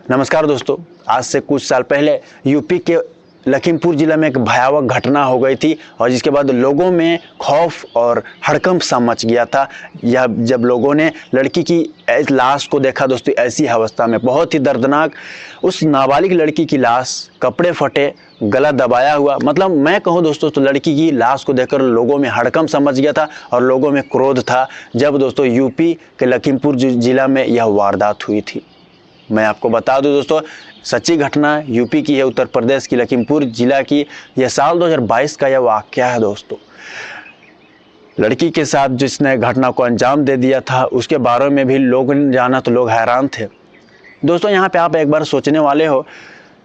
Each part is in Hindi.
नमस्कार दोस्तों, आज से कुछ साल पहले यूपी के लखीमपुर जिला में एक भयावह घटना हो गई थी और जिसके बाद लोगों में खौफ और हड़कंप सा मच गया था। यह जब लोगों ने लड़की की लाश को देखा दोस्तों, ऐसी अवस्था में बहुत ही दर्दनाक उस नाबालिग लड़की की लाश, कपड़े फटे, गला दबाया हुआ, मतलब मैं कहूँ दोस्तों तो लड़की की लाश को देखकर लोगों में हड़कंप सा मच गया था और लोगों में क्रोध था जब दोस्तों यूपी के लखीमपुर जिला में यह वारदात हुई थी। मैं आपको बता दूं दोस्तों, सच्ची घटना यूपी की है, उत्तर प्रदेश की लखीमपुर जिला की। यह साल 2022 का यह वाकया है दोस्तों। लड़की के साथ जिसने घटना को अंजाम दे दिया था उसके बारे में भी लोग जाना तो लोग हैरान थे दोस्तों। यहाँ पे आप एक बार सोचने वाले हो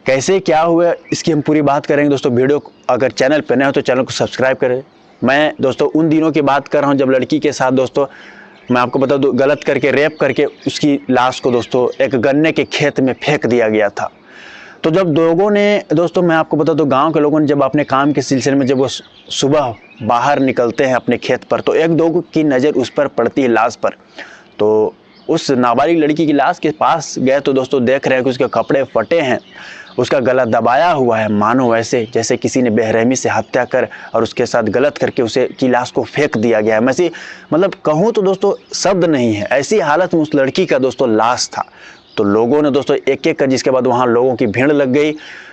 कैसे क्या हुआ, इसकी हम पूरी बात करेंगे दोस्तों। वीडियो अगर चैनल पर नए हो तो चैनल को सब्सक्राइब करें। मैं दोस्तों उन दिनों की बात कर रहा हूँ जब लड़की के साथ दोस्तों, मैं आपको बता दूं, गलत करके रेप करके उसकी लाश को दोस्तों एक गन्ने के खेत में फेंक दिया गया था। तो जब लोगों ने दोस्तों, मैं आपको बता दूं, गांव के लोगों ने जब अपने काम के सिलसिले में जब वो सुबह बाहर निकलते हैं अपने खेत पर, तो एक दो की नज़र उस पर पड़ती है, लाश पर। तो उस नाबालिग लड़की की लाश के पास गए तो दोस्तों देख रहे हैं कि उसके कपड़े फटे हैं, उसका गला दबाया हुआ है, मानो वैसे जैसे किसी ने बेरहमी से हत्या कर और उसके साथ गलत करके उसे की लाश को फेंक दिया गया है। मैं मतलब कहूँ तो दोस्तों शब्द नहीं है, ऐसी हालत में उस लड़की का दोस्तों लाश था। तो लोगों ने दोस्तों एक एक कर, जिसके बाद वहाँ लोगों की भीड़ लग गई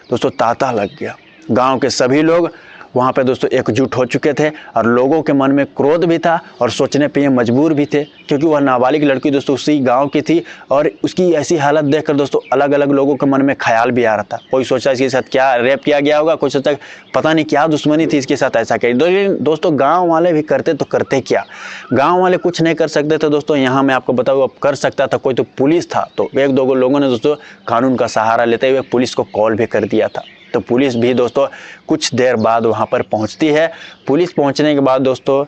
दोस्तों, तांता लग गया। गाँव के सभी लोग वहाँ पे दोस्तों एकजुट हो चुके थे और लोगों के मन में क्रोध भी था और सोचने पे ये मजबूर भी थे, क्योंकि वह नाबालिग लड़की दोस्तों उसी गांव की थी और उसकी ऐसी हालत देखकर दोस्तों अलग अलग लोगों के मन में ख्याल भी आ रहा था। कोई सोचा इसके साथ क्या रेप किया गया होगा, कोई सोचा पता नहीं क्या दुश्मनी थी इसके साथ ऐसा किया। दोस्तों गाँव वाले भी करते तो करते क्या, गाँव वाले कुछ नहीं कर सकते थे दोस्तों। यहाँ मैं आपको बताऊँ अब कर सकता था कोई, तो पुलिस था। तो एक दो लोगों ने दोस्तों कानून का सहारा लेते हुए पुलिस को कॉल भी कर दिया था। तो पुलिस भी दोस्तों कुछ देर बाद वहां पर पहुंचती है। पुलिस पहुंचने के बाद दोस्तों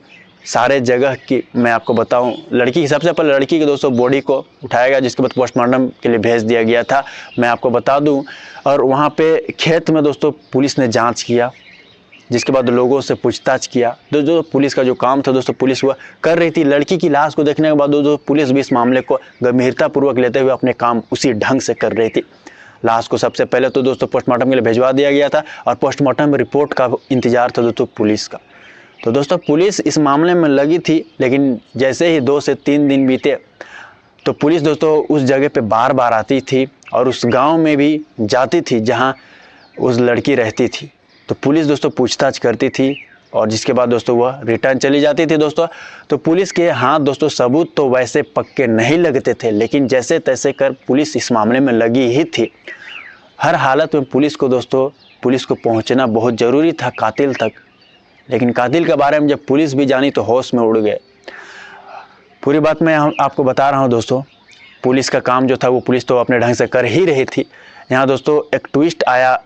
सारे जगह की मैं आपको बताऊं, लड़की की सबसे पहले लड़की के दोस्तों बॉडी को उठाया गया, जिसके बाद पोस्टमार्टम के लिए भेज दिया गया था, मैं आपको बता दूं। और वहां पे खेत में दोस्तों पुलिस ने जांच किया, जिसके बाद लोगों से पूछताछ किया। जो पुलिस का जो काम था दोस्तों, पुलिस वह कर रही थी। लड़की की लाश को देखने के बाद दोस्तों पुलिस भी इस मामले को गंभीरतापूर्वक लेते हुए अपने काम उसी ढंग से कर रही थी। लाश को सबसे पहले तो दोस्तों पोस्टमार्टम के लिए भिजवा दिया गया था और पोस्टमार्टम रिपोर्ट का इंतजार था दोस्तों पुलिस का। तो दोस्तों पुलिस इस मामले में लगी थी, लेकिन जैसे ही 2 से 3 दिन बीते तो पुलिस दोस्तों उस जगह पे बार बार आती थी और उस गांव में भी जाती थी जहां उस लड़की रहती थी। तो पुलिस दोस्तों पूछताछ करती थी और जिसके बाद दोस्तों वह रिटर्न चली जाती थी दोस्तों। तो पुलिस के हाथ दोस्तों सबूत तो वैसे पक्के नहीं लगते थे, लेकिन जैसे तैसे कर पुलिस इस मामले में लगी ही थी। हर हालत में पुलिस को पहुंचना बहुत ज़रूरी था कातिल तक। लेकिन कातिल के बारे में जब पुलिस भी जानी तो होश में उड़ गए। पूरी बात मैं आपको बता रहा हूं दोस्तों। पुलिस का काम जो था वो पुलिस तो अपने ढंग से कर ही रही थी। यहाँ दोस्तों एक ट्विस्ट आया,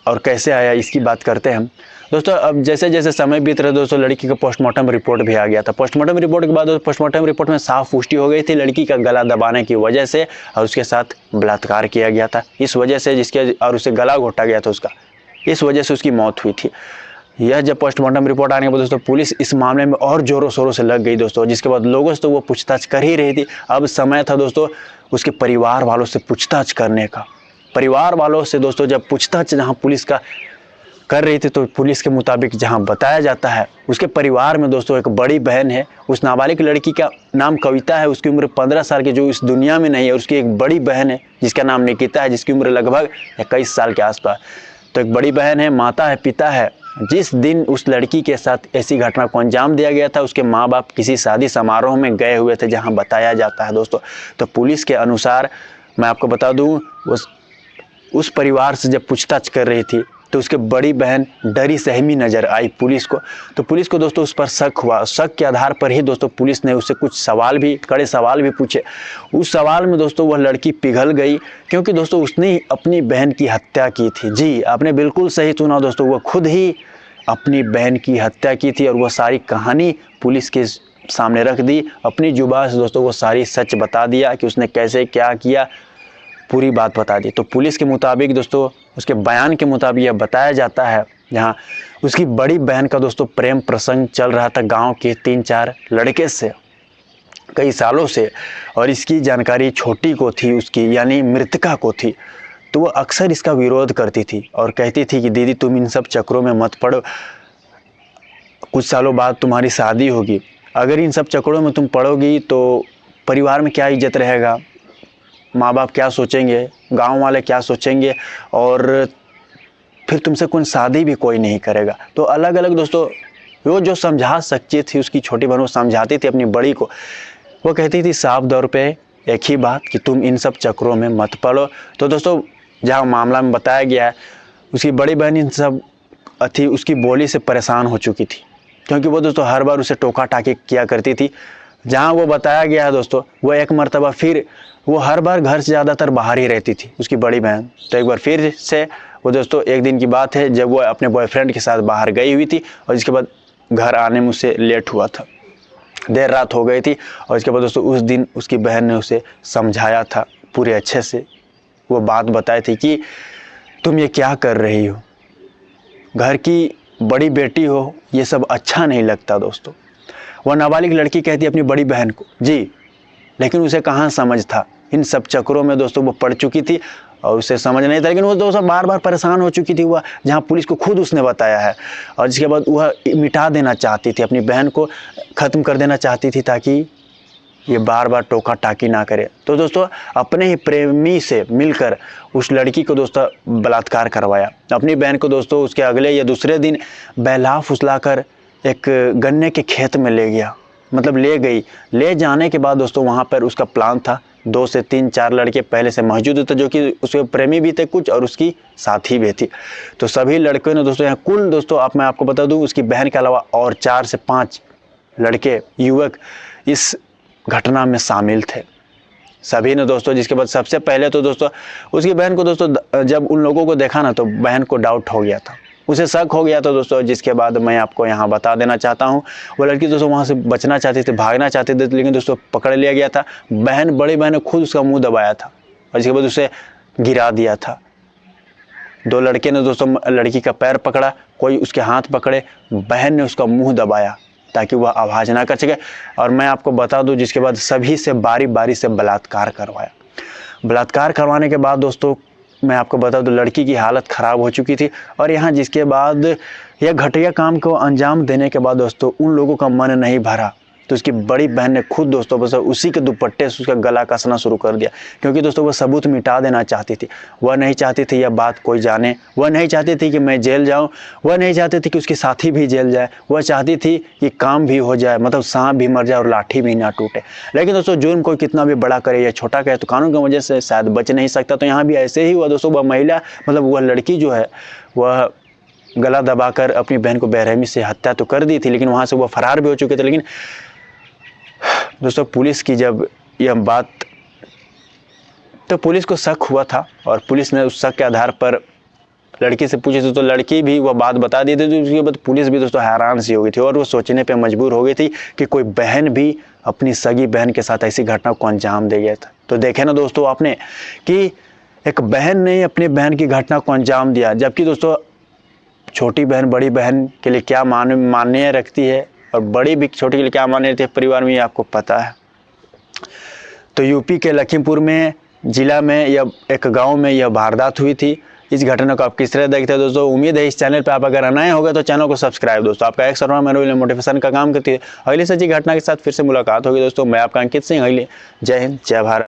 और कैसे आया इसकी बात करते हैं हम दोस्तों। अब जैसे जैसे समय बीत रहा दोस्तों, लड़की का पोस्टमार्टम रिपोर्ट भी आ गया था। पोस्टमार्टम रिपोर्ट के बाद पोस्टमार्टम रिपोर्ट में साफ पुष्टि हो गई थी लड़की का गला दबाने की वजह से और उसके साथ बलात्कार किया गया था, इस वजह से जिसके और उसे गला घोटा गया था उसका, इस वजह से उसकी मौत हुई थी। यह जब पोस्टमार्टम रिपोर्ट आने के बाद दोस्तों पुलिस इस मामले में और जोरों शोरों से लग गई दोस्तों, जिसके बाद लोगों से तो वो पूछताछ कर ही रही थी। अब समय था दोस्तों उसके परिवार वालों से पूछताछ करने का। परिवार वालों से दोस्तों जब पूछताछ जहां पुलिस का कर रही थी, तो पुलिस के मुताबिक जहां बताया जाता है, उसके परिवार में दोस्तों एक बड़ी बहन है। उस नाबालिग लड़की का नाम कविता है, उसकी उम्र 15 साल की, जो इस दुनिया में नहीं है। उसकी एक बड़ी बहन है जिसका नाम निकिता है, जिसकी उम्र लगभग 21 साल के आसपास। तो एक बड़ी बहन है, माता है, पिता है। जिस दिन उस लड़की के साथ ऐसी घटना को अंजाम दिया गया था, उसके माँ बाप किसी शादी समारोह में गए हुए थे जहाँ बताया जाता है दोस्तों। तो पुलिस के अनुसार मैं आपको बता दूँ, उस परिवार से जब पूछताछ कर रही थी तो उसके बड़ी बहन डरी सहमी नजर आई पुलिस को। तो पुलिस को दोस्तों उस पर शक हुआ। शक के आधार पर ही दोस्तों पुलिस ने उससे कुछ कड़े सवाल भी पूछे। उस सवाल में दोस्तों वह लड़की पिघल गई, क्योंकि दोस्तों उसने ही अपनी बहन की हत्या की थी। जी आपने बिल्कुल सही सुना दोस्तों, वह खुद ही अपनी बहन की हत्या की थी और वह सारी कहानी पुलिस के सामने रख दी। अपनी जुबान से दोस्तों वो सारी सच बता दिया कि उसने कैसे क्या किया, पूरी बात बता दी। तो पुलिस के मुताबिक दोस्तों, उसके बयान के मुताबिक यह बताया जाता है, जहाँ उसकी बड़ी बहन का दोस्तों प्रेम प्रसंग चल रहा था गांव के 3-4 लड़के से। कई सालों से, और इसकी जानकारी छोटी को थी, उसकी यानी मृतका को थी। तो वो अक्सर इसका विरोध करती थी और कहती थी कि दीदी तुम इन सब चक्रों में मत पड़ो, कुछ सालों बाद तुम्हारी शादी होगी, अगर इन सब चक्रों में तुम पड़ोगी तो परिवार में क्या इज्जत रहेगा, माँ बाप क्या सोचेंगे, गांव वाले क्या सोचेंगे, और फिर तुमसे कोई शादी भी कोई नहीं करेगा। तो अलग अलग दोस्तों वो जो समझा सकती थी, उसकी छोटी बहन वो समझाती थी अपनी बड़ी को। वो कहती थी साफ तौर पे एक ही बात कि तुम इन सब चक्रों में मत पड़ो। तो दोस्तों जहाँ मामला में बताया गया है, उसकी बड़ी बहन इन सब उसकी बोली से परेशान हो चुकी थी, क्योंकि वो दोस्तों हर बार उसे टोका टाकी किया करती थी। जहाँ वो बताया गया है दोस्तों, वो एक मर्तबा फिर वो हर बार घर से ज़्यादातर बाहर ही रहती थी उसकी बड़ी बहन। तो एक बार फिर से वो दोस्तों एक दिन की बात है जब वो अपने बॉयफ्रेंड के साथ बाहर गई हुई थी, और इसके बाद घर आने में उसे लेट हुआ था, देर रात हो गई थी। और इसके बाद दोस्तों उस दिन उसकी बहन ने उसे समझाया था पूरे अच्छे से, वो बात बताई थी कि तुम ये क्या कर रही हो, घर की बड़ी बेटी हो, ये सब अच्छा नहीं लगता दोस्तों। वह नाबालिग लड़की कहती अपनी बड़ी बहन को जी, लेकिन उसे कहाँ समझ था, इन सब चक्रों में दोस्तों वो पड़ चुकी थी और उसे समझ नहीं था। लेकिन वो दोस्तों बार बार परेशान हो चुकी थी, वह जहाँ पुलिस को खुद उसने बताया है, और जिसके बाद वह मिटा देना चाहती थी, अपनी बहन को ख़त्म कर देना चाहती थी ताकि ये बार बार टोका टाकी ना करे। तो दोस्तों अपने ही प्रेमी से मिलकर उस लड़की को दोस्तों बलात्कार करवाया। अपनी बहन को दोस्तों उसके अगले या दूसरे दिन बहला फुसलाकर एक गन्ने के खेत में ले गया, मतलब ले गई। ले जाने के बाद दोस्तों वहाँ पर उसका प्लान था, 2 से 3 4 लड़के पहले से मौजूद थे जो कि उसके प्रेमी भी थे कुछ, और उसकी साथी भी थी। तो सभी लड़कों ने दोस्तों यहाँ कुल दोस्तों मैं आपको बता दूँ, उसकी बहन के अलावा और 4 से 5 लड़के युवक इस घटना में शामिल थे सभी ने दोस्तों। जिसके बाद सबसे पहले तो दोस्तों उसकी बहन को दोस्तों जब उन लोगों को देखा ना, तो बहन को डाउट हो गया था, उसे शक हो गया था दोस्तों। जिसके बाद मैं आपको यहाँ बता देना चाहता हूँ, वो लड़की दोस्तों वहाँ से बचना चाहती थी, भागना चाहती थी, लेकिन दोस्तों पकड़ लिया गया था। बड़ी बहन ने खुद उसका मुंह दबाया था और इसके बाद उसे गिरा दिया था। 2 लड़के ने दोस्तों लड़की का पैर पकड़ा, कोई उसके हाथ पकड़े, बहन ने उसका मुंह दबाया ताकि वह आवाज़ ना कर सके। और मैं आपको बता दूं, जिसके बाद सभी से बारी बारी से बलात्कार करवाया। बलात्कार करवाने के बाद दोस्तों मैं आपको बता दूं लड़की की हालत ख़राब हो चुकी थी। और यहाँ जिसके बाद यह घटिया काम को अंजाम देने के बाद दोस्तों उन लोगों का मन नहीं भरा, तो उसकी बड़ी बहन ने खुद दोस्तों बस उसी के दुपट्टे से उसका गला कसना शुरू कर दिया, क्योंकि दोस्तों वह सबूत मिटा देना चाहती थी। वह नहीं चाहती थी यह बात कोई जाने, वह नहीं चाहती थी कि मैं जेल जाऊं, वह नहीं चाहती थी कि उसकी साथी भी जेल जाए, वह चाहती थी कि काम भी हो जाए, मतलब सांप भी मर जाए और लाठी भी ना टूटे। लेकिन दोस्तों जुर्म कोई कितना भी बड़ा करे या छोटा करे तो कानून की वजह से शायद बच नहीं सकता। तो यहाँ भी ऐसे ही हुआ दोस्तों, वह महिला मतलब वह लड़की जो है वह गला दबाकर अपनी बहन को बेरहमी से हत्या तो कर दी थी, लेकिन वहाँ से वह फरार भी हो चुके थे। लेकिन दोस्तों पुलिस की जब यह बात, तो पुलिस को शक हुआ था और पुलिस ने उस शक के आधार पर लड़की से पूछे थे, तो लड़की भी वह बात बता दी थी। उसके बाद पुलिस भी दोस्तों हैरान सी हो गई थी और वो सोचने पे मजबूर हो गई थी कि कोई बहन भी अपनी सगी बहन के साथ ऐसी घटना को अंजाम दे गया था। तो देखे ना दोस्तों आपने कि एक बहन ने अपनी बहन की घटना को अंजाम दिया, जबकि दोस्तों छोटी बहन बड़ी बहन के लिए क्या मान्य रखती है और बड़ी भी छोटी के लिए क्या मान्य रहती है परिवार में, ये आपको पता है। तो यूपी के लखीमपुर में जिला में या एक गांव में यह वारदात हुई थी। इस घटना को आप किस तरह देखते हैं दोस्तों? उम्मीद है इस चैनल पे आप अगर नए होगा तो चैनल को सब्सक्राइब दोस्तों, आपका एक सर्वा मेरे लिए मोटिवेशन का काम करती है। अगली सच्ची घटना के साथ फिर से मुलाकात होगी दोस्तों। मैं आपका अंकित सिंह, अगली जय हिंद जय भारत।